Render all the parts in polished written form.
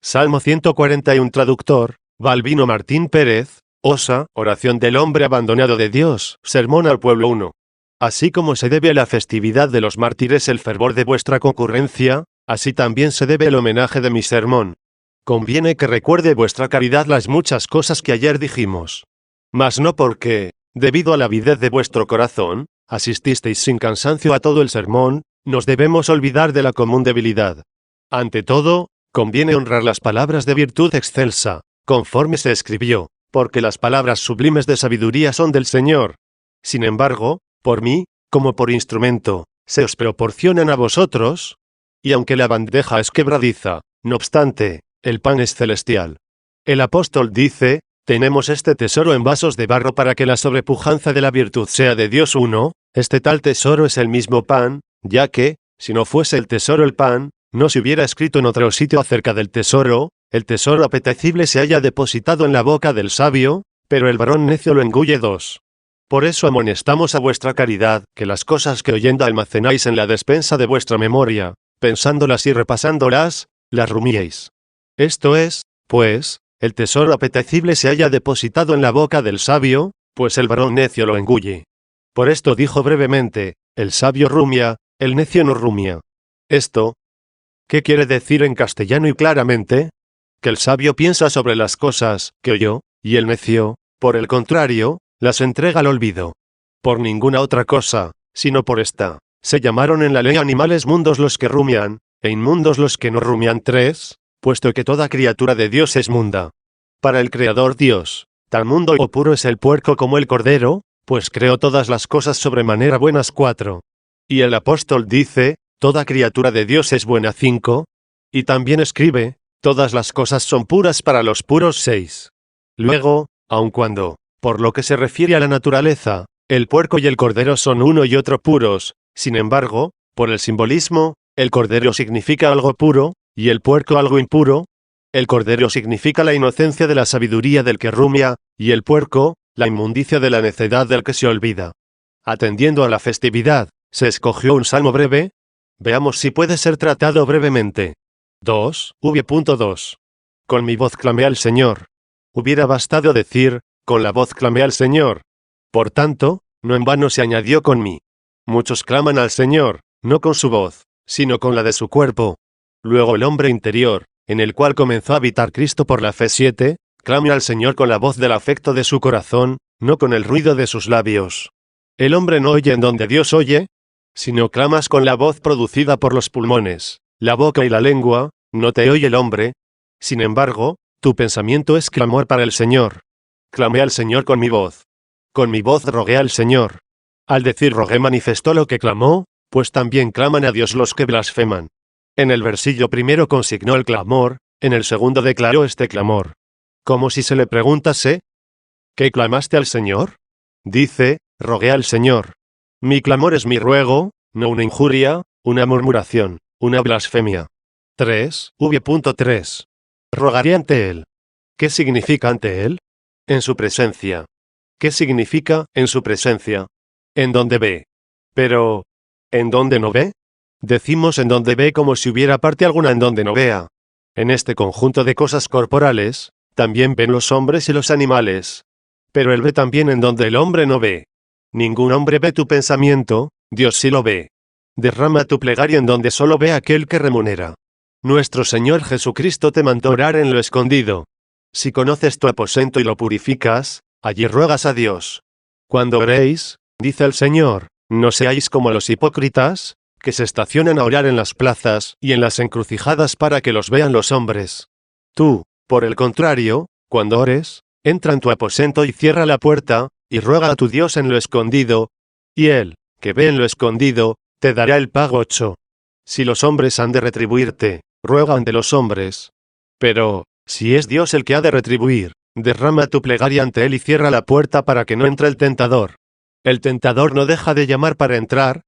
Salmo 141 Traductor, Balbino Martín Pérez, Osa, Oración del hombre abandonado de Dios, Sermón al pueblo 1. Así como se debe a la festividad de los mártires el fervor de vuestra concurrencia, así también se debe el homenaje de mi sermón. Conviene que recuerde vuestra caridad las muchas cosas que ayer dijimos. Mas no porque, debido a la avidez de vuestro corazón, asististeis sin cansancio a todo el sermón, nos debemos olvidar de la común debilidad. Ante todo, conviene honrar las palabras de virtud excelsa, conforme se escribió, porque las palabras sublimes de sabiduría son del Señor. Sin embargo, por mí, como por instrumento, se os proporcionan a vosotros, y aunque la bandeja es quebradiza, no obstante, el pan es celestial. El apóstol dice, tenemos este tesoro en vasos de barro para que la sobrepujanza de la virtud sea de Dios 1, este tal tesoro es el mismo pan, ya que, si no fuese el tesoro el pan, no se hubiera escrito en otro sitio acerca del tesoro, el tesoro apetecible se haya depositado en la boca del sabio, pero el varón necio lo engulle 2. Por eso amonestamos a vuestra caridad, que las cosas que oyendo almacenáis en la despensa de vuestra memoria, pensándolas y repasándolas, las rumiéis. Esto es, pues, el tesoro apetecible se haya depositado en la boca del sabio, pues el varón necio lo engulle. Por esto dijo brevemente, el sabio rumia, el necio no rumia. Esto, ¿qué quiere decir en castellano y claramente? Que el sabio piensa sobre las cosas que oyó, y el necio, por el contrario, las entrega al olvido. Por ninguna otra cosa, sino por esta, se llamaron en la ley animales mundos los que rumian, e inmundos los que no rumian 3, puesto que toda criatura de Dios es munda. Para el Creador Dios, tan mundo o puro es el puerco como el cordero, pues creó todas las cosas sobremanera buenas 4. Y el apóstol dice, toda criatura de Dios es buena 5. Y también escribe, todas las cosas son puras para los puros 6. Luego, aun cuando, por lo que se refiere a la naturaleza, el puerco y el cordero son uno y otro puros, sin embargo, por el simbolismo, el cordero significa algo puro, y el puerco algo impuro. El cordero significa la inocencia de la sabiduría del que rumia, y el puerco, la inmundicia de la necedad del que se olvida. Atendiendo a la festividad, se escogió un salmo breve. Veamos si puede ser tratado brevemente. 2. V.2. Con mi voz clamé al Señor. Hubiera bastado decir, con la voz clamé al Señor. Por tanto, no en vano se añadió con mí. Muchos claman al Señor, no con su voz, sino con la de su cuerpo. Luego el hombre interior, en el cual comenzó a habitar Cristo por la fe 7, clama al Señor con la voz del afecto de su corazón, no con el ruido de sus labios. El hombre no oye en donde Dios oye, sino clamas con la voz producida por los pulmones, la boca y la lengua, no te oye el hombre. Sin embargo, tu pensamiento es clamor para el Señor. Clamé al Señor con mi voz. Con mi voz rogué al Señor. Al decir rogué manifestó lo que clamó, pues también claman a Dios los que blasfeman. En el versillo primero consignó el clamor, en el segundo declaró este clamor. Como si se le preguntase, ¿qué clamaste al Señor? Dice, rogué al Señor. Mi clamor es mi ruego, no una injuria, una murmuración, una blasfemia. 3. V.3. Rogaré ante Él. ¿Qué significa ante Él? En su presencia. ¿Qué significa en su presencia? En donde ve. Pero, ¿en donde no ve? Decimos en donde ve como si hubiera parte alguna en donde no vea. En este conjunto de cosas corporales, también ven los hombres y los animales. Pero Él ve también en donde el hombre no ve. Ningún hombre ve tu pensamiento, Dios sí lo ve. Derrama tu plegaria en donde solo ve aquel que remunera. Nuestro Señor Jesucristo te mandó orar en lo escondido. Si conoces tu aposento y lo purificas, allí ruegas a Dios. Cuando oréis, dice el Señor, no seáis como los hipócritas, que se estacionan a orar en las plazas y en las encrucijadas para que los vean los hombres. Tú, por el contrario, cuando ores, entra en tu aposento y cierra la puerta, y ruega a tu Dios en lo escondido, y Él, que ve en lo escondido, te dará el pago 8. Si los hombres han de retribuirte, ruega ante los hombres. Pero, si es Dios el que ha de retribuir, derrama tu plegaria ante Él y cierra la puerta para que no entre el tentador. El tentador no deja de llamar para entrar,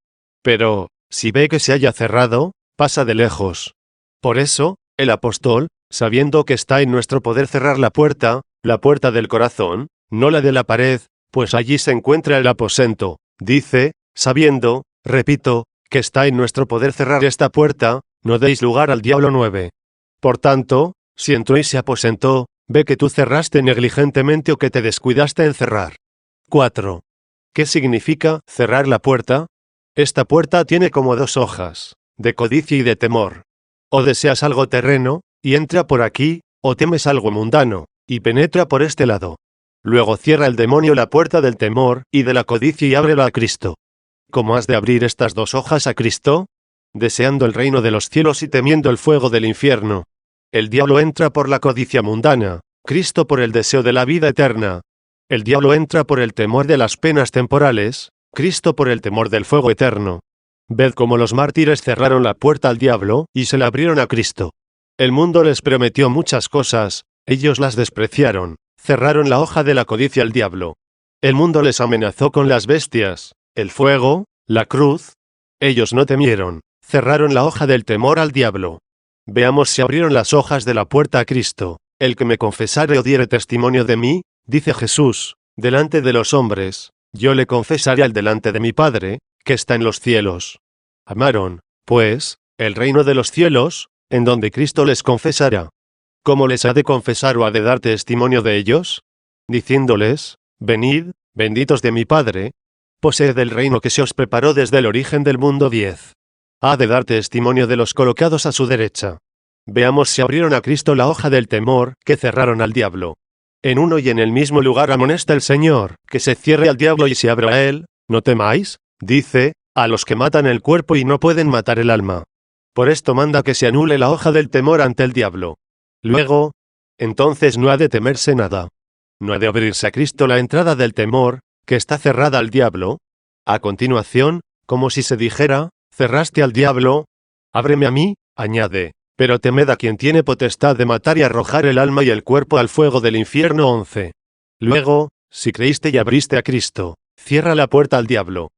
pero, si ve que se haya cerrado, pasa de lejos. Por eso, el apóstol, sabiendo que está en nuestro poder cerrar la puerta del corazón, no la de la pared, pues allí se encuentra el aposento, dice, sabiendo, repito, que está en nuestro poder cerrar esta puerta, no deis lugar al diablo 9. Por tanto, Si entró y se aposentó, ve que tú cerraste negligentemente o que te descuidaste en cerrar. 4. ¿Qué significa cerrar la puerta? Esta puerta tiene como dos hojas, de codicia y de temor. O deseas algo terreno, y entra por aquí, o temes algo mundano, y penetra por este lado. Luego cierra el demonio la puerta del temor y de la codicia y ábrela a Cristo. ¿Cómo has de abrir estas dos hojas a Cristo? Deseando el reino de los cielos y temiendo el fuego del infierno. El diablo entra por la codicia mundana, Cristo por el deseo de la vida eterna. El diablo entra por el temor de las penas temporales, Cristo por el temor del fuego eterno. Ved cómo los mártires cerraron la puerta al diablo y se la abrieron a Cristo. El mundo les prometió muchas cosas, ellos las despreciaron, cerraron la hoja de la codicia al diablo. El mundo les amenazó con las bestias, el fuego, la cruz. Ellos no temieron, cerraron la hoja del temor al diablo. Veamos si abrieron las hojas de la puerta a Cristo. El que me confesare o diere testimonio de mí, dice Jesús, delante de los hombres, yo le confesaré al delante de mi Padre, que está en los cielos. Amaron, pues, el reino de los cielos, en donde Cristo les confesará. ¿Cómo les ha de confesar o ha de dar testimonio de ellos? Diciéndoles, venid, benditos de mi Padre, poseed el reino que se os preparó desde el origen del mundo. 10. Ha de dar testimonio de los colocados a su derecha. Veamos si abrieron a Cristo la hoja del temor, que cerraron al diablo. En uno y en el mismo lugar amonesta el Señor, que se cierre al diablo y se abra a él, no temáis, dice, a los que matan el cuerpo y no pueden matar el alma. Por esto manda que se anule la hoja del temor ante el diablo. Luego, entonces no ha de temerse nada. No ha de abrirse a Cristo la entrada del temor, que está cerrada al diablo. A continuación, como si se dijera, cerraste al diablo, ábreme a mí, añade, pero temed a quien tiene potestad de matar y arrojar el alma y el cuerpo al fuego del infierno. 11. Luego, si creíste y abriste a Cristo, cierra la puerta al diablo.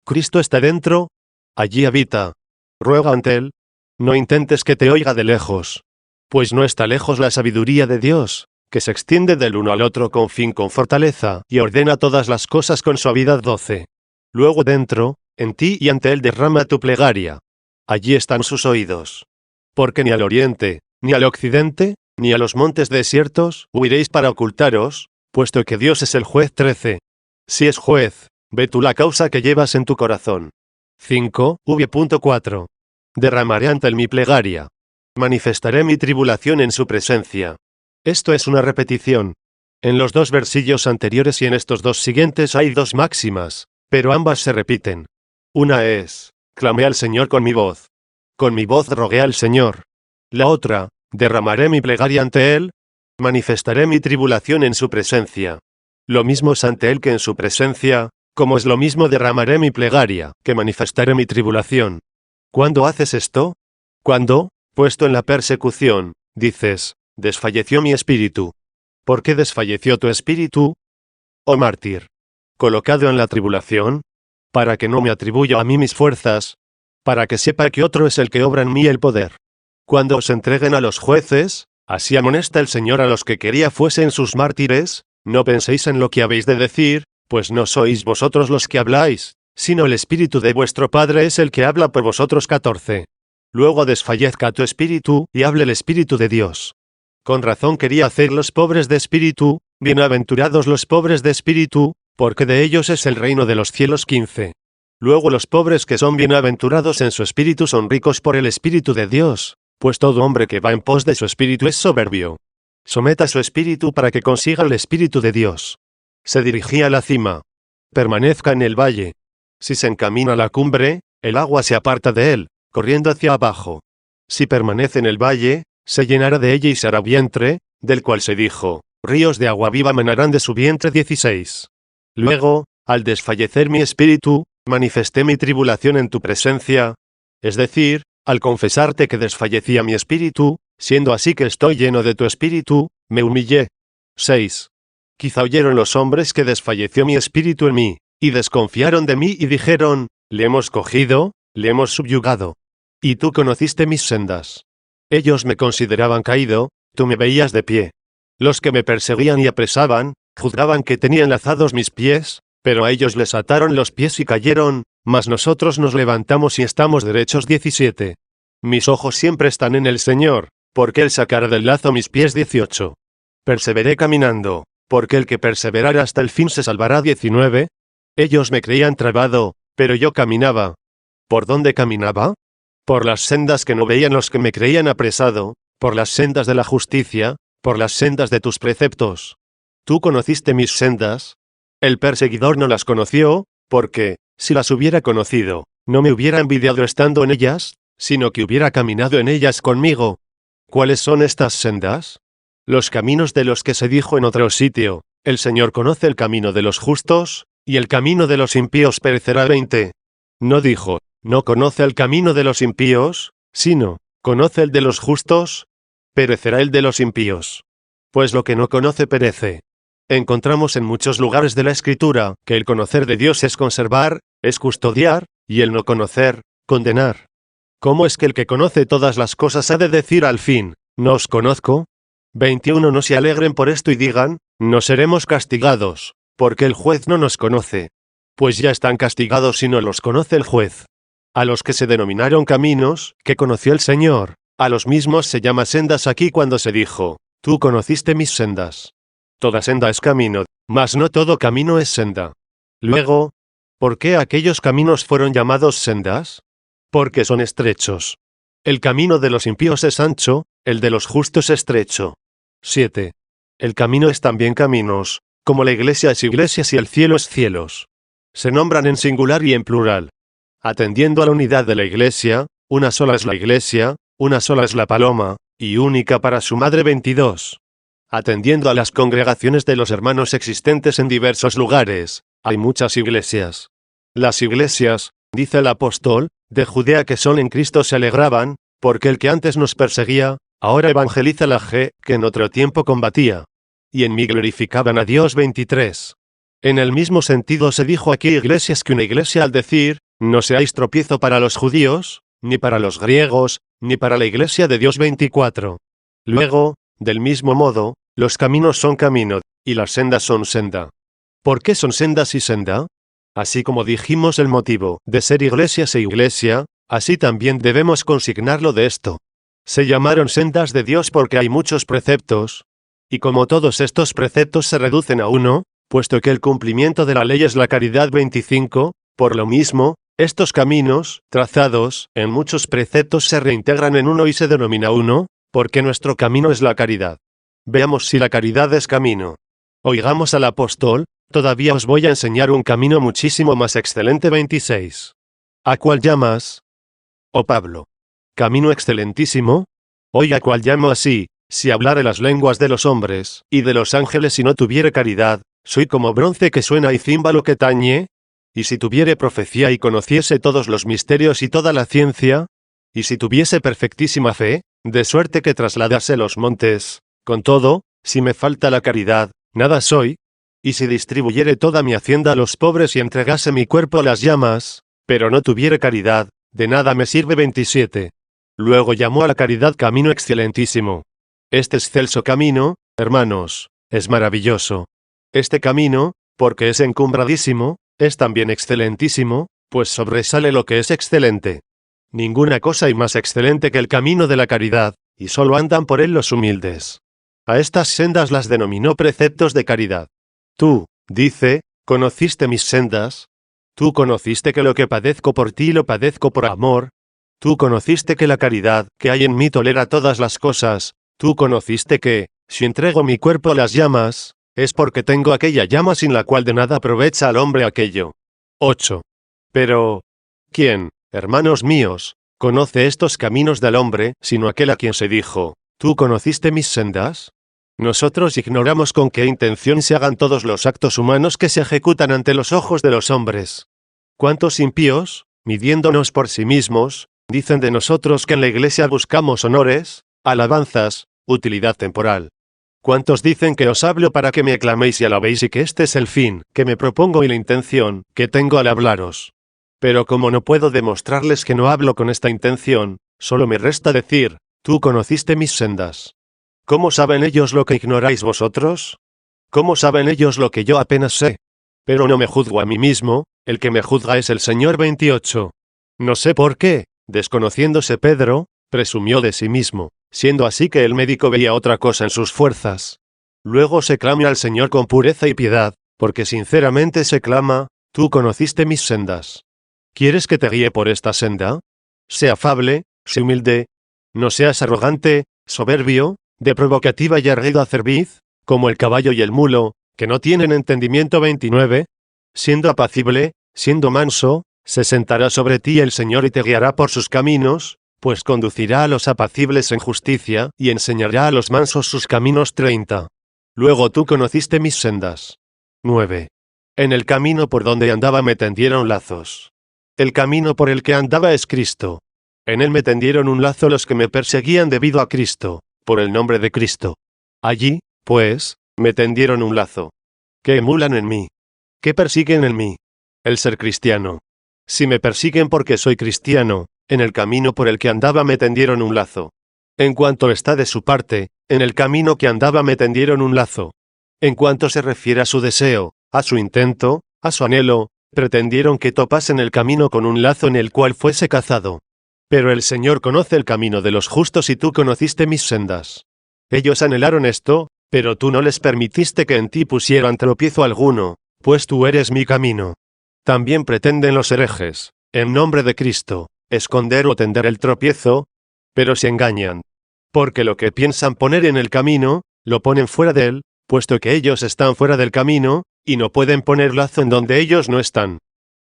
Cristo está dentro, allí habita. Ruega ante él. No intentes que te oiga de lejos. Pues no está lejos la sabiduría de Dios, que se extiende del uno al otro con fortaleza, y ordena todas las cosas con suavidad. 12. Luego dentro, en ti y ante él derrama tu plegaria. Allí están sus oídos. Porque ni al oriente, ni al occidente, ni a los montes desiertos huiréis para ocultaros, puesto que Dios es el juez. 13. Si es juez, ve tú la causa que llevas en tu corazón. 5. V.4. Derramaré ante él mi plegaria. Manifestaré mi tribulación en su presencia. Esto es una repetición. En los dos versillos anteriores y en estos dos siguientes hay dos máximas, pero ambas se repiten. Una es, clamé al Señor con mi voz. Con mi voz rogué al Señor. La otra, derramaré mi plegaria ante él. Manifestaré mi tribulación en su presencia. Lo mismo es ante él que en su presencia, como es lo mismo derramaré mi plegaria, que manifestaré mi tribulación. ¿Cuándo haces esto? Cuando, puesto en la persecución, dices, desfalleció mi espíritu. ¿Por qué desfalleció tu espíritu? Oh mártir. Colocado en la tribulación, para que no me atribuya a mí mis fuerzas, para que sepa que otro es el que obra en mí el poder. Cuando os entreguen a los jueces, así amonesta el Señor a los que quería fuesen sus mártires, no penséis en lo que habéis de decir, pues no sois vosotros los que habláis, sino el Espíritu de vuestro Padre es el que habla por vosotros. 14. Luego desfallezca tu espíritu, y hable el Espíritu de Dios. Con razón quería hacer los pobres de espíritu, bienaventurados los pobres de espíritu, porque de ellos es el reino de los cielos. 15. Luego los pobres que son bienaventurados en su espíritu son ricos por el Espíritu de Dios, pues todo hombre que va en pos de su espíritu es soberbio. Someta su espíritu para que consiga el Espíritu de Dios. Se dirigía a la cima. Permanezca en el valle. Si se encamina a la cumbre, el agua se aparta de él, corriendo hacia abajo. Si permanece en el valle, se llenará de ella y se hará vientre, del cual se dijo, ríos de agua viva manarán de su vientre. 16. Luego, al desfallecer mi espíritu, manifesté mi tribulación en tu presencia, es decir, al confesarte que desfallecía mi espíritu, siendo así que estoy lleno de tu espíritu, me humillé. 6. Quizá oyeron los hombres que desfalleció mi espíritu en mí, y desconfiaron de mí y dijeron, le hemos cogido, le hemos subyugado. Y tú conociste mis sendas. Ellos me consideraban caído, tú me veías de pie. Los que me perseguían y apresaban, juzgaban que tenía enlazados mis pies, pero a ellos les ataron los pies y cayeron, mas nosotros nos levantamos y estamos derechos. 17. Mis ojos siempre están en el Señor, porque él sacara del lazo mis pies. 18. Perseveré caminando, porque el que perseverara hasta el fin se salvará. 19. Ellos me creían trabado, pero yo caminaba. ¿Por dónde caminaba? Por las sendas que no veían los que me creían apresado, por las sendas de la justicia, por las sendas de tus preceptos. ¿Tú conociste mis sendas? El perseguidor no las conoció, porque, si las hubiera conocido, no me hubiera envidiado estando en ellas, sino que hubiera caminado en ellas conmigo. ¿Cuáles son estas sendas? Los caminos de los que se dijo en otro sitio, el Señor conoce el camino de los justos, y el camino de los impíos perecerá. 20. No dijo, no conoce el camino de los impíos, sino, conoce el de los justos, perecerá el de los impíos. Pues lo que no conoce perece. Encontramos en muchos lugares de la Escritura que el conocer de Dios es conservar, es custodiar, y el no conocer, condenar. ¿Cómo es que el que conoce todas las cosas ha de decir al fin, no os conozco? 21. No se alegren por esto y digan, no seremos castigados, porque el juez no nos conoce. Pues ya están castigados si no los conoce el juez. A los que se denominaron caminos, que conoció el Señor, a los mismos se llama sendas aquí cuando se dijo, tú conociste mis sendas. Toda senda es camino, mas no todo camino es senda. Luego, ¿por qué aquellos caminos fueron llamados sendas? Porque son estrechos. El camino de los impíos es ancho, el de los justos estrecho. 7. El camino es también caminos, como la iglesia es iglesias y el cielo es cielos. Se nombran en singular y en plural. Atendiendo a la unidad de la iglesia, una sola es la iglesia, una sola es la paloma, y única para su madre. 22. Atendiendo a las congregaciones de los hermanos existentes en diversos lugares, hay muchas iglesias. Las iglesias, dice el apóstol, de Judea que son en Cristo se alegraban, porque el que antes nos perseguía, ahora evangeliza la que en otro tiempo combatía. Y en mí glorificaban a Dios. 23. En el mismo sentido se dijo aquí iglesias que una iglesia al decir, no seáis tropiezo para los judíos, ni para los griegos, ni para la iglesia de Dios. 24. Luego, del mismo modo, los caminos son camino, y las sendas son senda. ¿Por qué son sendas y senda? Así como dijimos el motivo de ser iglesias e iglesia, así también debemos consignarlo de esto. Se llamaron sendas de Dios porque hay muchos preceptos, y como todos estos preceptos se reducen a uno, puesto que el cumplimiento de la ley es la caridad. 25, por lo mismo, estos caminos, trazados en muchos preceptos se reintegran en uno y se denomina uno, porque nuestro camino es la caridad. Veamos si la caridad es camino. Oigamos al apóstol, todavía os voy a enseñar un camino muchísimo más excelente. 26. ¿A cuál llamas? Oh Pablo. Camino excelentísimo. Oiga cuál llamo así, si hablare las lenguas de los hombres, y de los ángeles y no tuviere caridad, soy como bronce que suena y címbalo que tañe. Y si tuviere profecía y conociese todos los misterios y toda la ciencia, y si tuviese perfectísima fe, de suerte que trasladase los montes, con todo, si me falta la caridad, nada soy, y si distribuyere toda mi hacienda a los pobres y entregase mi cuerpo a las llamas, pero no tuviere caridad, de nada me sirve. 27. Luego llamó a la caridad camino excelentísimo. Este excelso camino, hermanos, es maravilloso. Este camino, porque es encumbradísimo, es también excelentísimo, pues sobresale lo que es excelente. Ninguna cosa hay más excelente que el camino de la caridad, y solo andan por él los humildes. A estas sendas las denominó preceptos de caridad. Tú, dice, conociste mis sendas. Tú conociste que lo que padezco por ti lo padezco por amor. Tú conociste que la caridad que hay en mí tolera todas las cosas. Tú conociste que, si entrego mi cuerpo a las llamas, es porque tengo aquella llama sin la cual de nada aprovecha al hombre aquello. 8. Pero, ¿quién, hermanos míos, conoce estos caminos del hombre, sino aquel a quien se dijo, ¿tú conociste mis sendas? Nosotros ignoramos con qué intención se hagan todos los actos humanos que se ejecutan ante los ojos de los hombres. ¿Cuántos impíos, midiéndonos por sí mismos, dicen de nosotros que en la iglesia buscamos honores, alabanzas, utilidad temporal? ¿Cuántos dicen que os hablo para que me aclaméis y alabéis y que este es el fin que me propongo y la intención que tengo al hablaros? Pero como no puedo demostrarles que no hablo con esta intención, solo me resta decir, tú conociste mis sendas. ¿Cómo saben ellos lo que ignoráis vosotros? ¿Cómo saben ellos lo que yo apenas sé? Pero no me juzgo a mí mismo, el que me juzga es el Señor. 28. No sé por qué, desconociéndose Pedro, Presumió de sí mismo, siendo así que el médico veía otra cosa en sus fuerzas. Luego se clame al Señor con pureza y piedad, porque sinceramente se clama, tú conociste mis sendas. ¿Quieres que te guíe por esta senda? Sé afable, sé humilde. No seas arrogante, soberbio, de provocativa y erguida cerviz, como el caballo y el mulo, que no tienen entendimiento. 29. Siendo apacible, siendo manso, se sentará sobre ti el Señor y te guiará por sus caminos, pues conducirá a los apacibles en justicia, y enseñará a los mansos sus caminos. 30. Luego tú conociste mis sendas. 9. En el camino por donde andaba me tendieron lazos. El camino por el que andaba es Cristo. En él me tendieron un lazo los que me perseguían debido a Cristo, por el nombre de Cristo. Allí, pues, me tendieron un lazo. ¿Qué emulan en mí? ¿Qué persiguen en mí? El ser cristiano. Si me persiguen porque soy cristiano, en el camino por el que andaba me tendieron un lazo. En cuanto está de su parte, en el camino que andaba me tendieron un lazo. En cuanto se refiere a su deseo, a su intento, a su anhelo, pretendieron que topasen el camino con un lazo en el cual fuese cazado. Pero el Señor conoce el camino de los justos y tú conociste mis sendas. Ellos anhelaron esto, pero tú no les permitiste que en ti pusieran tropiezo alguno, pues tú eres mi camino. También pretenden los herejes, en nombre de Cristo, esconder o tender el tropiezo, pero se engañan. Porque lo que piensan poner en el camino, lo ponen fuera de él, puesto que ellos están fuera del camino, y no pueden poner lazo en donde ellos no están.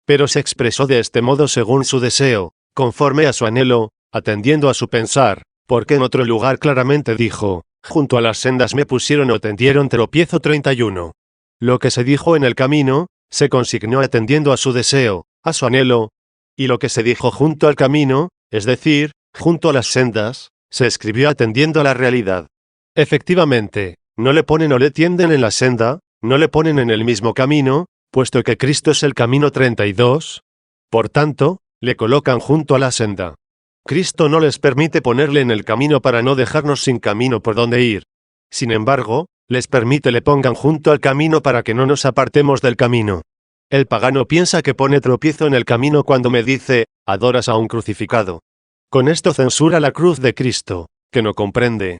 Pero se expresó de este modo según su deseo, conforme a su anhelo, atendiendo a su pensar, porque en otro lugar claramente dijo, junto a las sendas me pusieron o tendieron tropiezo. 31. Lo que se dijo en el camino, se consignó atendiendo a su deseo, a su anhelo, y lo que se dijo junto al camino, es decir, junto a las sendas, se escribió atendiendo a la realidad. Efectivamente, no le ponen o le tienden en la senda, no le ponen en el mismo camino, puesto que Cristo es el camino. 32. Por tanto, le colocan junto a la senda. Cristo no les permite ponerle en el camino para no dejarnos sin camino por donde ir. Sin embargo, les permite le pongan junto al camino para que no nos apartemos del camino. El pagano piensa que pone tropiezo en el camino cuando me dice, adoras a un crucificado. Con esto censura la cruz de Cristo, que no comprende.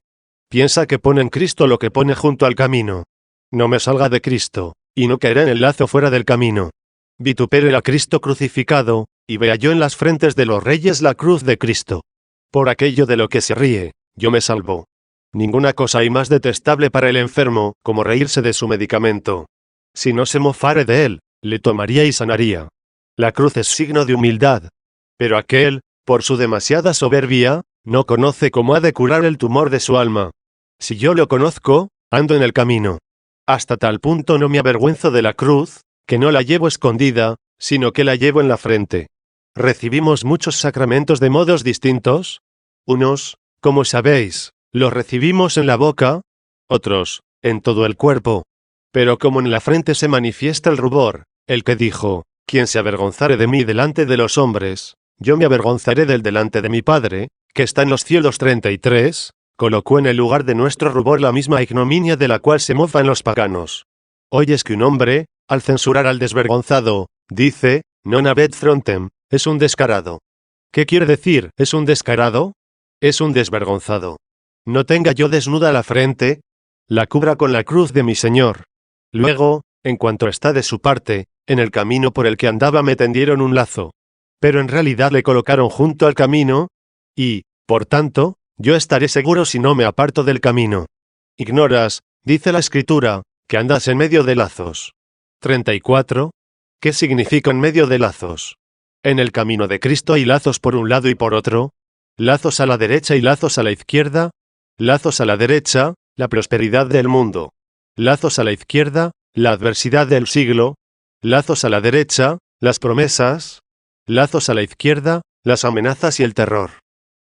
Piensa que pone en Cristo lo que pone junto al camino. No me salga de Cristo, y no caeré en el lazo fuera del camino. Vitupere a Cristo crucificado, y vea yo en las frentes de los reyes la cruz de Cristo. Por aquello de lo que se ríe, yo me salvo. Ninguna cosa hay más detestable para el enfermo, como reírse de su medicamento. Si no se mofare de él, le tomaría y sanaría. La cruz es signo de humildad. Pero aquel, por su demasiada soberbia, no conoce cómo ha de curar el tumor de su alma. Si yo lo conozco, ando en el camino. Hasta tal punto no me avergüenzo de la cruz, que no la llevo escondida, sino que la llevo en la frente. ¿Recibimos muchos sacramentos de modos distintos? Unos, como sabéis, los recibimos en la boca, otros, en todo el cuerpo. Pero como en la frente se manifiesta el rubor, el que dijo, quien se avergonzare de mí delante de los hombres, yo me avergonzaré del delante de mi Padre, que está en los cielos. 33, colocó en el lugar de nuestro rubor la misma ignominia de la cual se mofan los paganos. Oyes que un hombre, al censurar al desvergonzado, dice, non habet frontem, es un descarado. ¿Qué quiere decir, es un descarado? Es un desvergonzado. No tenga yo desnuda la frente, la cubra con la cruz de mi Señor. Luego, en cuanto está de su parte, en el camino por el que andaba me tendieron un lazo. Pero en realidad le colocaron junto al camino, y, por tanto, yo estaré seguro si no me aparto del camino. Ignoras, dice la Escritura, que andas en medio de lazos. 34. ¿Qué significa en medio de lazos? En el camino de Cristo hay lazos por un lado y por otro, lazos a la derecha y lazos a la izquierda, lazos a la derecha, la prosperidad del mundo, lazos a la izquierda, la adversidad del siglo, lazos a la derecha, las promesas, lazos a la izquierda, las amenazas y el terror.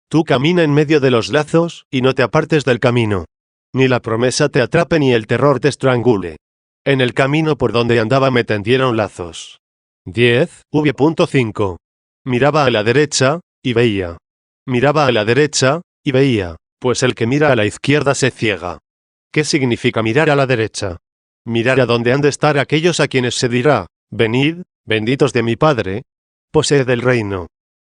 Tú camina en medio de los lazos, y no te apartes del camino. Ni la promesa te atrape ni el terror te estrangule. En el camino por donde andaba me tendieron lazos. 10. V.5. Miraba a la derecha, y veía. Miraba a la derecha, y veía, pues el que mira a la izquierda se ciega. ¿Qué significa mirar a la derecha? Mirar a donde han de estar aquellos a quienes se dirá, venid, benditos de mi Padre, poseed el reino.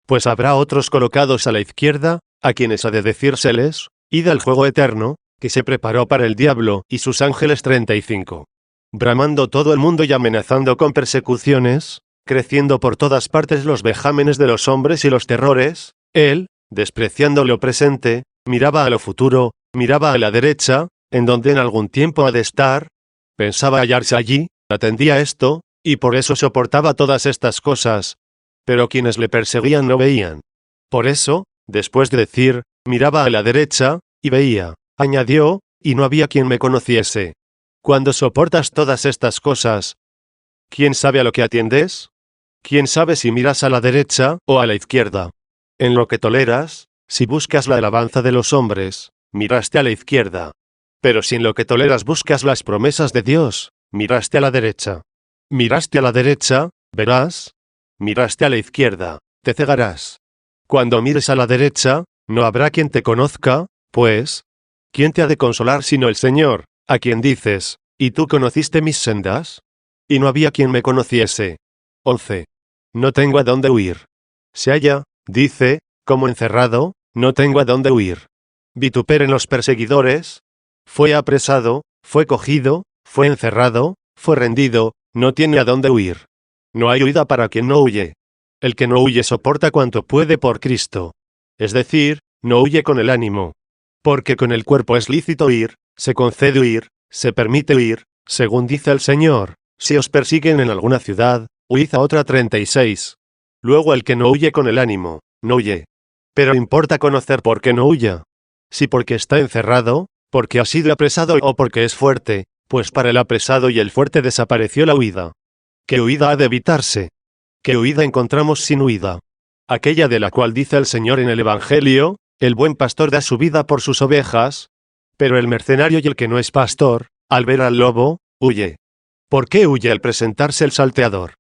Pues habrá otros colocados a la izquierda, a quienes ha de decírseles, id al fuego eterno, que se preparó para el diablo y sus ángeles 35. Bramando todo el mundo y amenazando con persecuciones, creciendo por todas partes los vejámenes de los hombres y los terrores, él, despreciando lo presente, miraba a lo futuro, miraba a la derecha, en donde en algún tiempo ha de estar, pensaba hallarse allí, atendía esto, y por eso soportaba todas estas cosas. Pero quienes le perseguían no veían. Por eso, después de decir, miraba a la derecha, y veía, añadió, y no había quien me conociese. Cuando soportas todas estas cosas, ¿quién sabe a lo que atiendes? ¿Quién sabe si miras a la derecha o a la izquierda? En lo que toleras, si buscas la alabanza de los hombres, miraste a la izquierda. Pero si en lo que toleras buscas las promesas de Dios, miraste a la derecha. Miraste a la derecha, verás. Miraste a la izquierda, te cegarás. Cuando mires a la derecha, no habrá quien te conozca, pues, ¿quién te ha de consolar sino el Señor, a quien dices, ¿y tú conociste mis sendas? Y no había quien me conociese. 11. No tengo a dónde huir. Se halla, dice, como encerrado, no tengo a dónde huir. Vituperen los perseguidores. Fue apresado, fue cogido, fue encerrado, fue rendido, no tiene a dónde huir. No hay huida para quien no huye. El que no huye soporta cuanto puede por Cristo. Es decir, no huye con el ánimo. Porque con el cuerpo es lícito huir, se concede huir, se permite huir, según dice el Señor, si os persiguen en alguna ciudad, huid a otra. 36. Luego el que no huye con el ánimo, no huye. Pero importa conocer por qué no huya. Si porque está encerrado, porque ha sido apresado o porque es fuerte, pues para el apresado y el fuerte desapareció la huida. ¿Qué huida ha de evitarse? ¿Qué huida encontramos sin huida? Aquella de la cual dice el Señor en el Evangelio, el buen pastor da su vida por sus ovejas, pero el mercenario y el que no es pastor, al ver al lobo, huye. ¿Por qué huye al presentarse el salteador?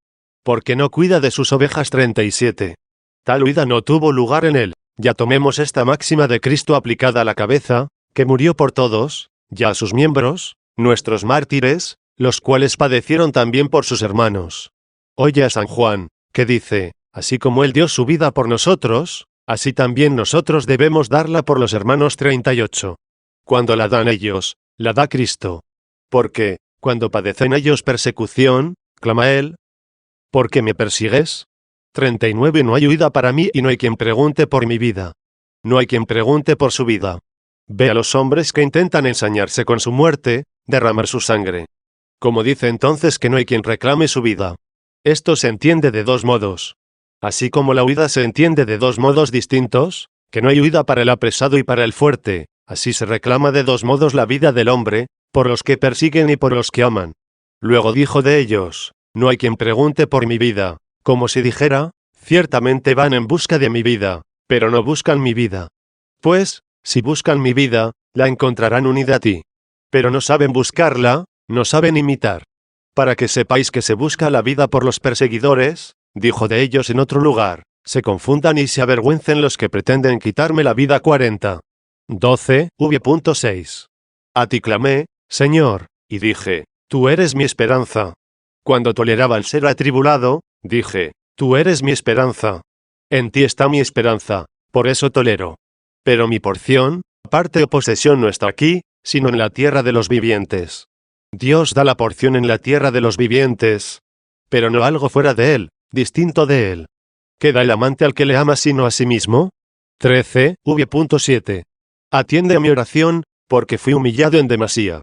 Porque no cuida de sus ovejas. 37. Tal huida no tuvo lugar en él. Ya tomemos esta máxima de Cristo aplicada a la cabeza, que murió por todos, ya a sus miembros, nuestros mártires, los cuales padecieron también por sus hermanos. Oye a San Juan, que dice, así como él dio su vida por nosotros, así también nosotros debemos darla por los hermanos. 38. Cuando la dan ellos, la da Cristo. Porque, cuando padecen ellos persecución, clama él, ¿por qué me persigues? 39. No hay huida para mí y no hay quien pregunte por mi vida. No hay quien pregunte por su vida. Ve a los hombres que intentan ensañarse con su muerte, derramar su sangre. Como dice entonces que no hay quien reclame su vida. Esto se entiende de dos modos. Así como la huida se entiende de dos modos distintos, que no hay huida para el apresado y para el fuerte, así se reclama de dos modos la vida del hombre, por los que persiguen y por los que aman. Luego dijo de ellos, no hay quien pregunte por mi vida, como si dijera, ciertamente van en busca de mi vida, pero no buscan mi vida. Pues, si buscan mi vida, la encontrarán unida a ti. Pero no saben buscarla, no saben imitar. Para que sepáis que se busca la vida por los perseguidores, dijo de ellos en otro lugar, se confundan y se avergüencen los que pretenden quitarme la vida. 40. 12. V.6. A ti clamé, Señor, y dije, tú eres mi esperanza. Cuando toleraba el ser atribulado, dije, tú eres mi esperanza. En ti está mi esperanza, por eso tolero. Pero mi porción, parte o posesión no está aquí, sino en la tierra de los vivientes. Dios da la porción en la tierra de los vivientes, pero no algo fuera de él, distinto de él. ¿Qué da el amante al que le ama sino a sí mismo? 13. V.7. Atiende a mi oración, porque fui humillado en demasía.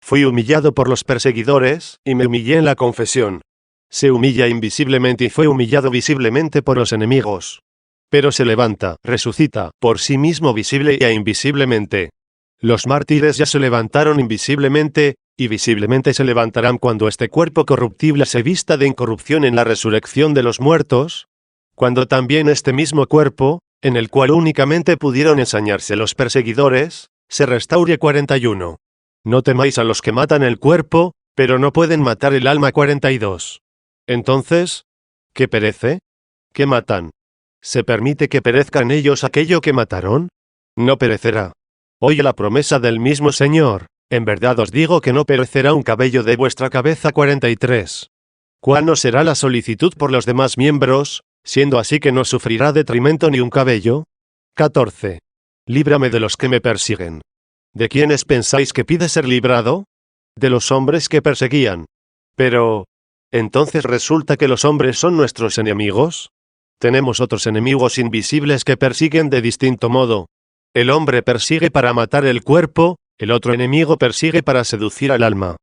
Fui humillado por los perseguidores, y me humillé en la confesión. Se humilla invisiblemente y fue humillado visiblemente por los enemigos. Pero se levanta, resucita, por sí mismo visible e invisiblemente. Los mártires ya se levantaron invisiblemente, y visiblemente se levantarán cuando este cuerpo corruptible se vista de incorrupción en la resurrección de los muertos, cuando también este mismo cuerpo, en el cual únicamente pudieron ensañarse los perseguidores, se restaure. 41. No temáis a los que matan el cuerpo, pero no pueden matar el alma. 42. Entonces, ¿qué perece? ¿Qué matan? ¿Se permite que perezcan ellos aquello que mataron? No perecerá. Oye la promesa del mismo Señor, en verdad os digo que no perecerá un cabello de vuestra cabeza. 43. ¿Cuál no será la solicitud por los demás miembros, siendo así que no sufrirá detrimento ni un cabello? 14. líbrame de los que me persiguen. ¿De quiénes pensáis que pide ser librado? De los hombres que perseguían. Pero, ¿entonces resulta que los hombres son nuestros enemigos? Tenemos otros enemigos invisibles que persiguen de distinto modo. El hombre persigue para matar el cuerpo, el otro enemigo persigue para seducir al alma.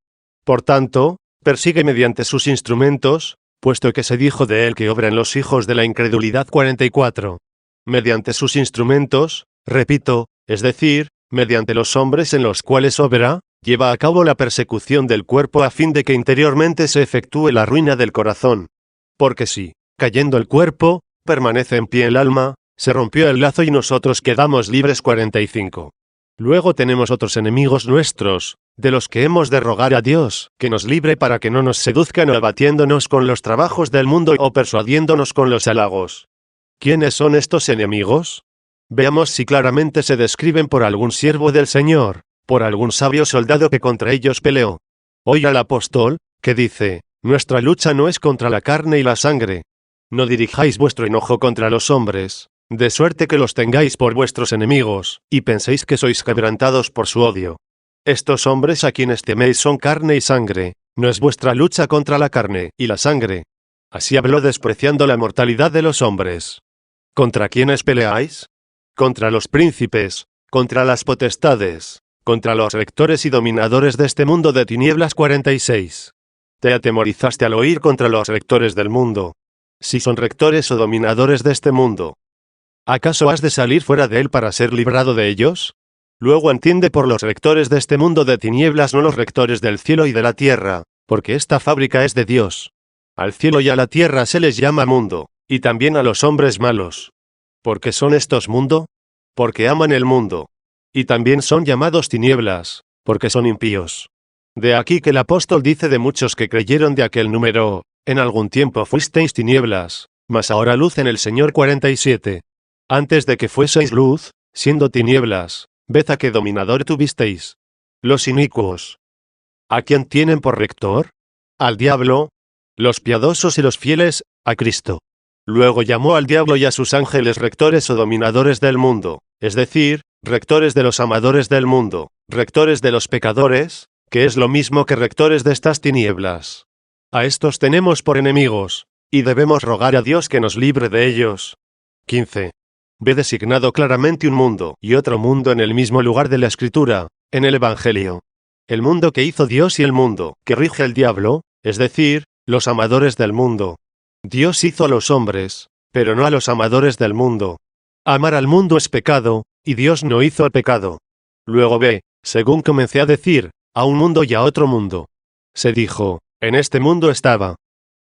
Por tanto, persigue mediante sus instrumentos, puesto que se dijo de él que obra en los hijos de la incredulidad 44. Mediante sus instrumentos, repito, es decir, mediante los hombres en los cuales obra, lleva a cabo la persecución del cuerpo a fin de que interiormente se efectúe la ruina del corazón. Porque si, cayendo el cuerpo, permanece en pie el alma, se rompió el lazo y nosotros quedamos libres 45. Luego tenemos otros enemigos nuestros, de los que hemos de rogar a Dios, que nos libre para que no nos seduzcan abatiéndonos con los trabajos del mundo o persuadiéndonos con los halagos. ¿Quiénes son estos enemigos? Veamos si claramente se describen por algún siervo del Señor, por algún sabio soldado que contra ellos peleó. Oye al apóstol, que dice, nuestra lucha no es contra la carne y la sangre. No dirijáis vuestro enojo contra los hombres, de suerte que los tengáis por vuestros enemigos, y penséis que sois quebrantados por su odio. Estos hombres a quienes teméis son carne y sangre, no es vuestra lucha contra la carne y la sangre. Así habló despreciando la mortalidad de los hombres. ¿Contra quiénes peleáis? Contra los príncipes, contra las potestades, contra los rectores y dominadores de este mundo de tinieblas 46. Te atemorizaste al oír contra los rectores del mundo. Si son rectores o dominadores de este mundo, ¿acaso has de salir fuera de él para ser librado de ellos? Luego entiende por los rectores de este mundo de tinieblas, no los rectores del cielo y de la tierra, porque esta fábrica es de Dios. Al cielo y a la tierra se les llama mundo, y también a los hombres malos. ¿Por qué son estos mundo? Porque aman el mundo. Y también son llamados tinieblas, porque son impíos. De aquí que el apóstol dice de muchos que creyeron de aquel número, en algún tiempo fuisteis tinieblas, mas ahora luz en el Señor 47. Antes de que fueseis luz, siendo tinieblas, ved a qué dominador tuvisteis. Los inicuos. ¿A quién tienen por rector? Al diablo. Los piadosos y los fieles, a Cristo. Luego llamó al diablo y a sus ángeles rectores o dominadores del mundo, es decir, rectores de los amadores del mundo, rectores de los pecadores, que es lo mismo que rectores de estas tinieblas. A estos tenemos por enemigos, y debemos rogar a Dios que nos libre de ellos. 15. Ve designado claramente un mundo y otro mundo en el mismo lugar de la Escritura, en el Evangelio. El mundo que hizo Dios y el mundo que rige el diablo, es decir, los amadores del mundo. Dios hizo a los hombres, pero no a los amadores del mundo. Amar al mundo es pecado, y Dios no hizo el pecado. Luego ve, según comencé a decir, a un mundo y a otro mundo. Se dijo, en este mundo estaba.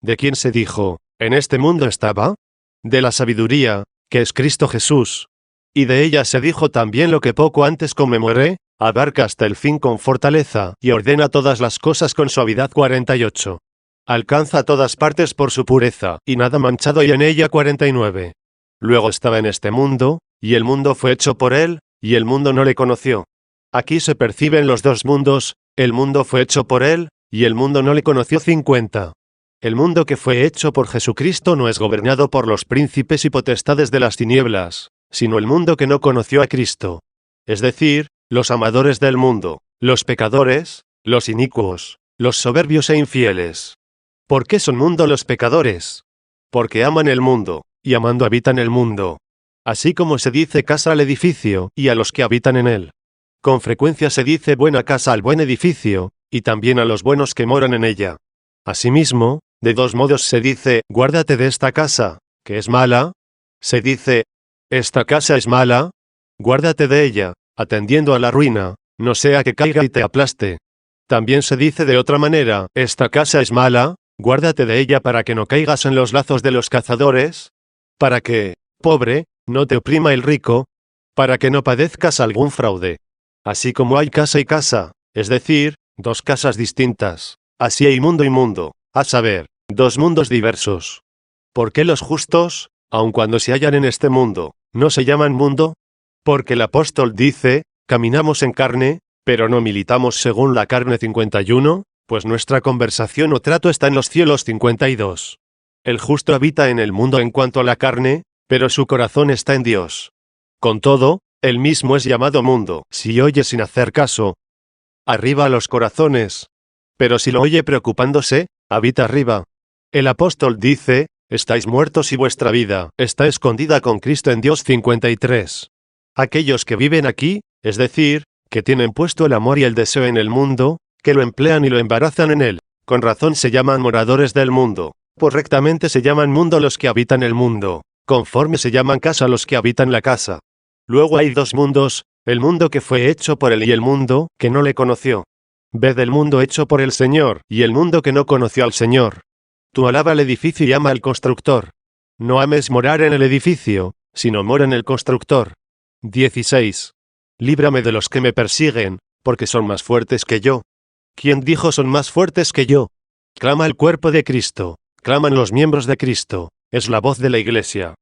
¿De quién se dijo, en este mundo estaba? De la sabiduría, que es Cristo Jesús. Y de ella se dijo también lo que poco antes conmemoré, abarca hasta el fin con fortaleza y ordena todas las cosas con suavidad 48. Alcanza a todas partes por su pureza, y nada manchado y en ella 49. Luego estaba en este mundo, y el mundo fue hecho por él, y el mundo no le conoció. Aquí se perciben los dos mundos, el mundo fue hecho por él, y el mundo no le conoció 50. El mundo que fue hecho por Jesucristo no es gobernado por los príncipes y potestades de las tinieblas, sino el mundo que no conoció a Cristo. Es decir, los amadores del mundo, los pecadores, los inicuos, los soberbios e infieles. ¿Por qué son mundo los pecadores? Porque aman el mundo, y amando habitan el mundo. Así como se dice casa al edificio, y a los que habitan en él. Con frecuencia se dice buena casa al buen edificio, y también a los buenos que moran en ella. Asimismo, de dos modos se dice, guárdate de esta casa, que es mala. Se dice, esta casa es mala, guárdate de ella, atendiendo a la ruina, no sea que caiga y te aplaste. También se dice de otra manera, esta casa es mala, guárdate de ella para que no caigas en los lazos de los cazadores, para que, pobre, no te oprima el rico, para que no padezcas algún fraude. Así como hay casa y casa, es decir, dos casas distintas, así hay mundo y mundo, a saber, dos mundos diversos. ¿Por qué los justos, aun cuando se hallan en este mundo, no se llaman mundo? Porque el apóstol dice, caminamos en carne, pero no militamos según la carne 51, pues nuestra conversación o trato está en los cielos 52. El justo habita en el mundo en cuanto a la carne, pero su corazón está en Dios. Con todo, Él mismo es llamado mundo, si oye sin hacer caso. Arriba los corazones. Pero si lo oye preocupándose, habita arriba. El apóstol dice, estáis muertos y vuestra vida está escondida con Cristo en Dios 53. Aquellos que viven aquí, es decir, que tienen puesto el amor y el deseo en el mundo, que lo emplean y lo embarazan en él, con razón se llaman moradores del mundo. Correctamente se llaman mundo los que habitan el mundo, conforme se llaman casa los que habitan la casa. Luego hay dos mundos, el mundo que fue hecho por él y el mundo que no le conoció. Ved el mundo hecho por el Señor y el mundo que no conoció al Señor. Tú alaba el edificio y ama al constructor. No ames morar en el edificio, sino mora en el constructor. 16. Líbrame de los que me persiguen, porque son más fuertes que yo. ¿Quién dijo son más fuertes que yo? Clama el cuerpo de Cristo, claman los miembros de Cristo, es la voz de la Iglesia.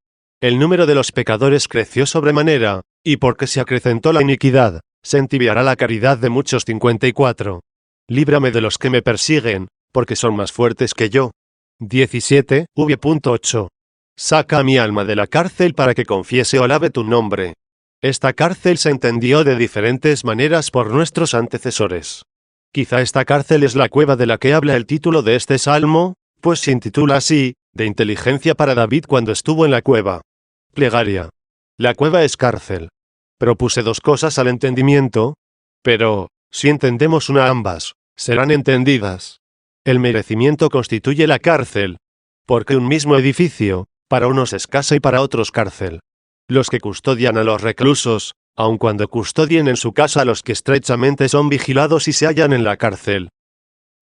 El número de los pecadores creció sobremanera, y porque se acrecentó la iniquidad, se entibiará la caridad de muchos. 54. Líbrame de los que me persiguen, porque son más fuertes que yo. 17. V.8. Saca a mi alma de la cárcel para que confiese o alabe tu nombre. Esta cárcel se entendió de diferentes maneras por nuestros antecesores. Quizá esta cárcel es la cueva de la que habla el título de este salmo, pues se intitula así, de inteligencia para David cuando estuvo en la cueva. Plegaria. La cueva es cárcel. Propuse dos cosas al entendimiento, pero, si entendemos una ambas, serán entendidas. El merecimiento constituye la cárcel, porque un mismo edificio, para unos es casa y para otros cárcel. Los que custodian a los reclusos, aun cuando custodien en su casa a los que estrechamente son vigilados y se hallan en la cárcel.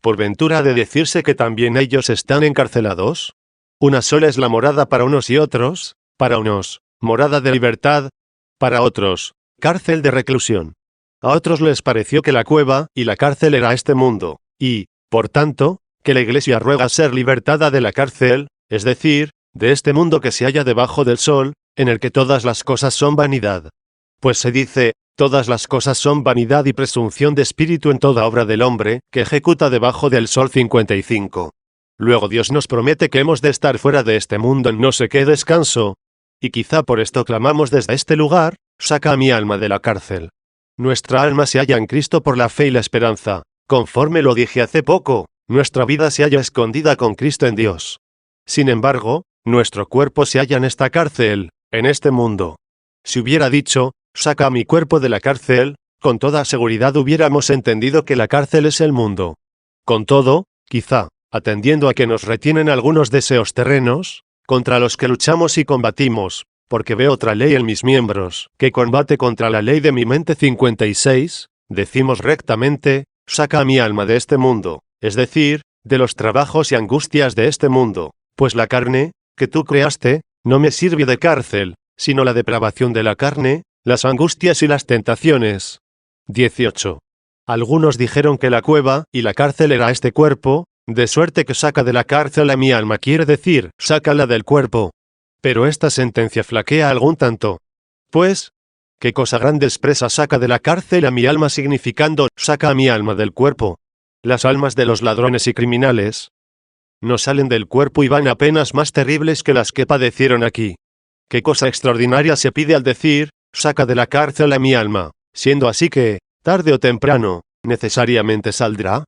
¿Por ventura ha de decirse que también ellos están encarcelados? Una sola es la morada para unos y otros, para unos, morada de libertad, para otros, cárcel de reclusión. A otros les pareció que la cueva y la cárcel era este mundo, y, por tanto, que la Iglesia ruega ser libertada de la cárcel, es decir, de este mundo que se halla debajo del sol, en el que todas las cosas son vanidad. Pues se dice, todas las cosas son vanidad y presunción de espíritu en toda obra del hombre, que ejecuta debajo del sol. 55. Luego Dios nos promete que hemos de estar fuera de este mundo en no sé qué descanso. Y quizá por esto clamamos desde este lugar, saca a mi alma de la cárcel. Nuestra alma se halla en Cristo por la fe y la esperanza. Conforme lo dije hace poco, nuestra vida se halla escondida con Cristo en Dios. Sin embargo, nuestro cuerpo se halla en esta cárcel, en este mundo. Si hubiera dicho, saca a mi cuerpo de la cárcel, con toda seguridad hubiéramos entendido que la cárcel es el mundo. Con todo, quizá, atendiendo a que nos retienen algunos deseos terrenos, contra los que luchamos y combatimos, porque veo otra ley en mis miembros, que combate contra la ley de mi mente. 56, decimos rectamente, saca a mi alma de este mundo, es decir, de los trabajos y angustias de este mundo, pues la carne, que tú creaste, no me sirve de cárcel, sino la depravación de la carne, las angustias y las tentaciones. 18. Algunos dijeron que la cueva y la cárcel era este cuerpo, de suerte que saca de la cárcel a mi alma quiere decir, sácala del cuerpo. Pero esta sentencia flaquea algún tanto. Pues, ¿qué cosa grande expresa saca de la cárcel a mi alma significando, saca a mi alma del cuerpo? Las almas de los ladrones y criminales no salen del cuerpo y van a penas más terribles que las que padecieron aquí. ¿Qué cosa extraordinaria se pide al decir, saca de la cárcel a mi alma, siendo así que, tarde o temprano, necesariamente saldrá?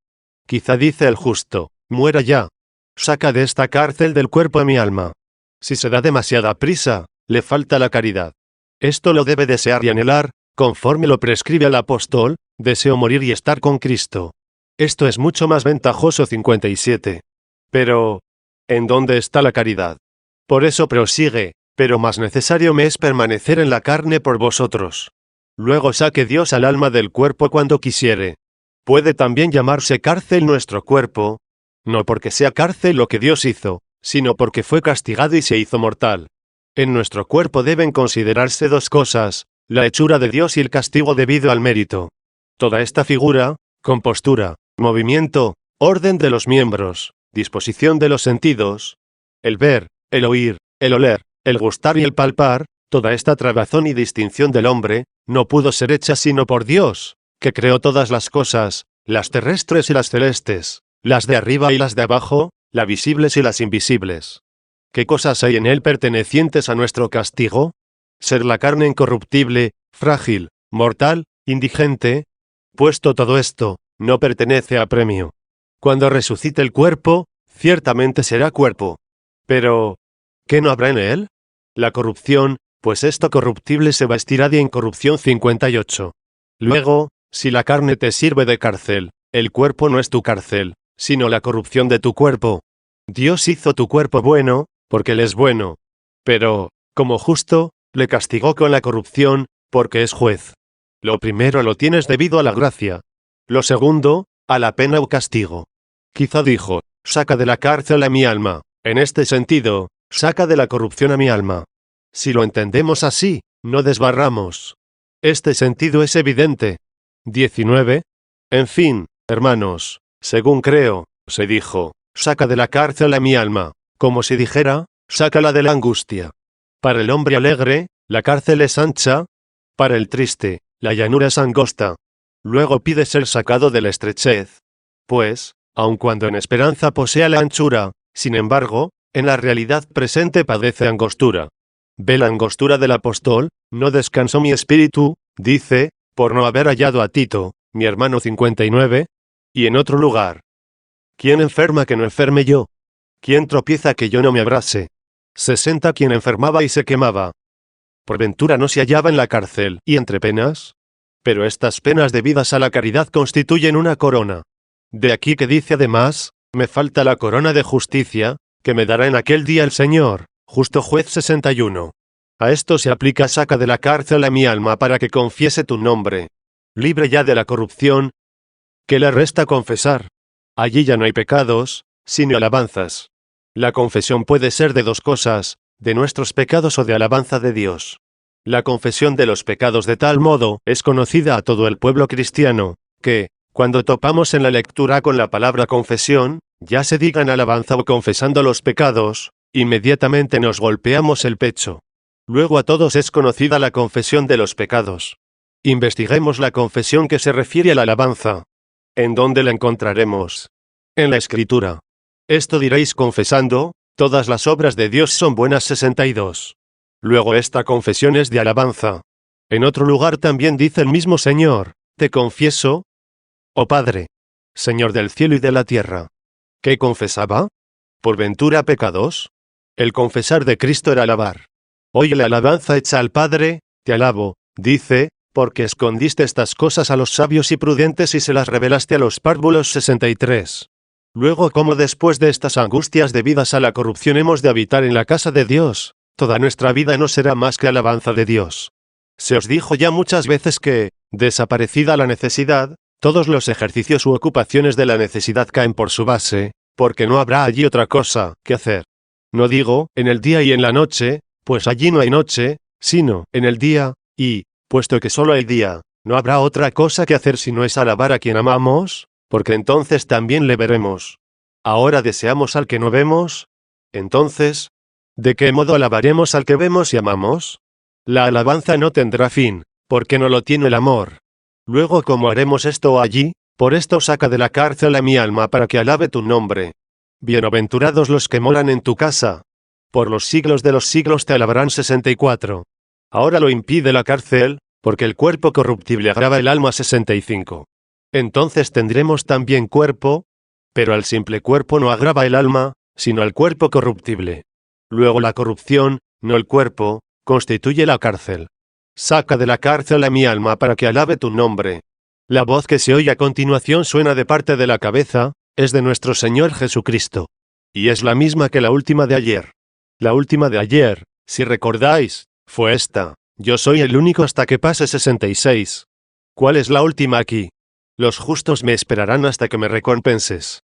Quizá dice el justo, muera ya. Saca de esta cárcel del cuerpo a mi alma. Si se da demasiada prisa, le falta la caridad. Esto lo debe desear y anhelar, conforme lo prescribe el apóstol, deseo morir y estar con Cristo. Esto es mucho más ventajoso. 57. Pero, ¿en dónde está la caridad? Por eso prosigue, pero más necesario me es permanecer en la carne por vosotros. Luego saque Dios al alma del cuerpo cuando quisiere. Puede también llamarse cárcel nuestro cuerpo, no porque sea cárcel lo que Dios hizo, sino porque fue castigado y se hizo mortal. En nuestro cuerpo deben considerarse dos cosas, la hechura de Dios y el castigo debido al mérito. Toda esta figura, compostura, movimiento, orden de los miembros, disposición de los sentidos, el ver, el oír, el oler, el gustar y el palpar, toda esta trabazón y distinción del hombre, no pudo ser hecha sino por Dios, que creó todas las cosas, las terrestres y las celestes, las de arriba y las de abajo, las visibles y las invisibles. ¿Qué cosas hay en él pertenecientes a nuestro castigo? Ser la carne incorruptible, frágil, mortal, indigente. Puesto todo esto, no pertenece a premio. Cuando resucite el cuerpo, ciertamente será cuerpo. Pero, ¿qué no habrá en él? La corrupción, pues esto corruptible se vestirá de incorrupción. 58. Luego, si la carne te sirve de cárcel, el cuerpo no es tu cárcel, sino la corrupción de tu cuerpo. Dios hizo tu cuerpo bueno, porque Él es bueno. Pero, como justo, le castigó con la corrupción, porque es juez. Lo primero lo tienes debido a la gracia. Lo segundo, a la pena o castigo. Quizá dijo, saca de la cárcel a mi alma. En este sentido, saca de la corrupción a mi alma. Si lo entendemos así, no desbarramos. Este sentido es evidente. 19. En fin, hermanos, según creo, se dijo, saca de la cárcel a mi alma, como si dijera, sácala de la angustia. Para el hombre alegre, la cárcel es ancha. Para el triste, la llanura es angosta. Luego pide ser sacado de la estrechez. Pues, aun cuando en esperanza posea la anchura, sin embargo, en la realidad presente padece angostura. Ve la angostura del apóstol, no descansó mi espíritu, dice, por no haber hallado a Tito, mi hermano. 59. Y en otro lugar. ¿Quién enferma que no enferme yo? ¿Quién tropieza que yo no me abrase? 60. ¿Quién enfermaba y se quemaba? ¿Por ventura no se hallaba en la cárcel y entre penas? Pero estas penas debidas a la caridad constituyen una corona. De aquí que dice además, me falta la corona de justicia, que me dará en aquel día el Señor, justo juez. 61. A esto se aplica saca de la cárcel a mi alma para que confiese tu nombre. Libre ya de la corrupción. ¿Qué le resta confesar? Allí ya no hay pecados, sino alabanzas. La confesión puede ser de dos cosas, de nuestros pecados o de alabanza de Dios. La confesión de los pecados de tal modo es conocida a todo el pueblo cristiano, que, cuando topamos en la lectura con la palabra confesión, ya se diga en alabanza o confesando los pecados, inmediatamente nos golpeamos el pecho. Luego a todos es conocida la confesión de los pecados. Investiguemos la confesión que se refiere a la alabanza. ¿En dónde la encontraremos? En la Escritura. Esto diréis confesando, todas las obras de Dios son buenas. 62. Luego esta confesión es de alabanza. En otro lugar también dice el mismo Señor, te confieso, oh Padre, Señor del cielo y de la tierra. ¿Qué confesaba? ¿Por ventura pecados? El confesar de Cristo era alabar. Oye la alabanza hecha al Padre, te alabo, dice, porque escondiste estas cosas a los sabios y prudentes y se las revelaste a los párvulos. 63. Luego, como después de estas angustias debidas a la corrupción hemos de habitar en la casa de Dios, toda nuestra vida no será más que alabanza de Dios. Se os dijo ya muchas veces que, desaparecida la necesidad, todos los ejercicios u ocupaciones de la necesidad caen por su base, porque no habrá allí otra cosa que hacer. No digo, en el día y en la noche, pues allí no hay noche, sino, en el día, y, puesto que solo hay día, no habrá otra cosa que hacer sino es alabar a quien amamos, porque entonces también le veremos. Ahora deseamos al que no vemos. Entonces, ¿de qué modo alabaremos al que vemos y amamos? La alabanza no tendrá fin, porque no lo tiene el amor. Luego, ¿cómo haremos esto allí? Por esto saca de la cárcel a mi alma para que alabe tu nombre. Bienaventurados los que moran en tu casa. Por los siglos de los siglos te alabarán. 64. Ahora lo impide la cárcel, porque el cuerpo corruptible agrava el alma. 65. Entonces tendremos también cuerpo, pero al simple cuerpo no agrava el alma, sino al cuerpo corruptible. Luego la corrupción, no el cuerpo, constituye la cárcel. Saca de la cárcel a mi alma para que alabe tu nombre. La voz que se oye a continuación suena de parte de la cabeza, es de nuestro Señor Jesucristo. Y es la misma que la última de ayer. La última de ayer, si recordáis, fue esta: yo soy el único hasta que pase. 66. ¿Cuál es la última aquí? Los justos me esperarán hasta que me recompenses.